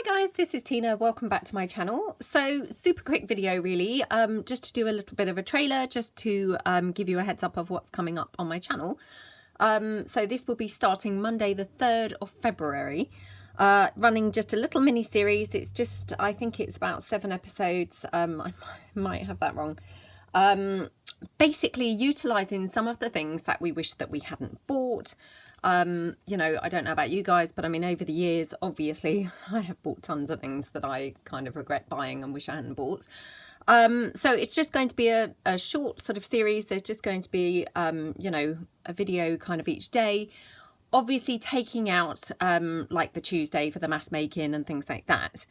Hi guys, this is Tina. Welcome back to my channel. So super quick video really, just to do a little bit of a trailer, just to give you a heads up of what's coming up on my channel. So this will be starting Monday the 3rd of February, running just a little mini series. It's just, I think it's about 7 episodes. I might have that wrong. Basically utilising some of the things that we wish that we hadn't bought. You know, I don't know about you guys, but I mean, over the years, obviously, I have bought tons of things that I kind of regret buying and wish I hadn't bought. So it's just going to be a short sort of series. There's just going to be, you know, a video kind of each day, obviously taking out like the Tuesday for the mass making and things like that.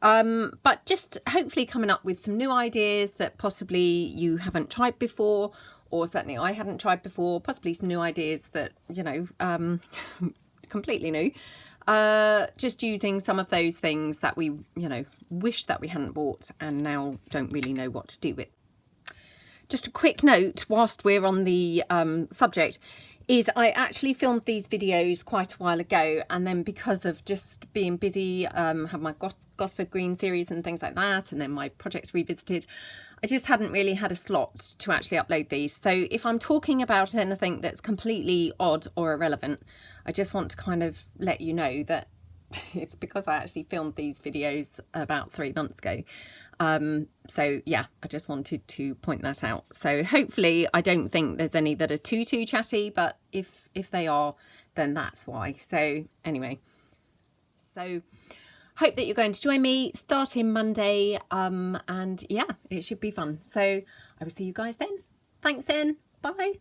But just hopefully coming up with some new ideas that possibly you haven't tried before, or certainly I hadn't tried before, possibly some new ideas that, you know, completely new. Just using some of those things that we, you know, wish that we hadn't bought and now don't really know what to do with. Just a quick note whilst we're on the subject is I actually filmed these videos quite a while ago, and then because of just being busy, have my Gosford Green series and things like that, and then my projects revisited, I just hadn't really had a slot to actually upload these. So if I'm talking about anything that's completely odd or irrelevant, I just want to kind of let you know that it's because I actually filmed these videos about 3 months ago. So yeah, I just wanted to point that out. So hopefully I don't think there's any that are too chatty, but if they are, then that's why. So anyway, so hope that you're going to join me starting Monday, and yeah, it should be fun. So I will see you guys then. Thanks then. Bye.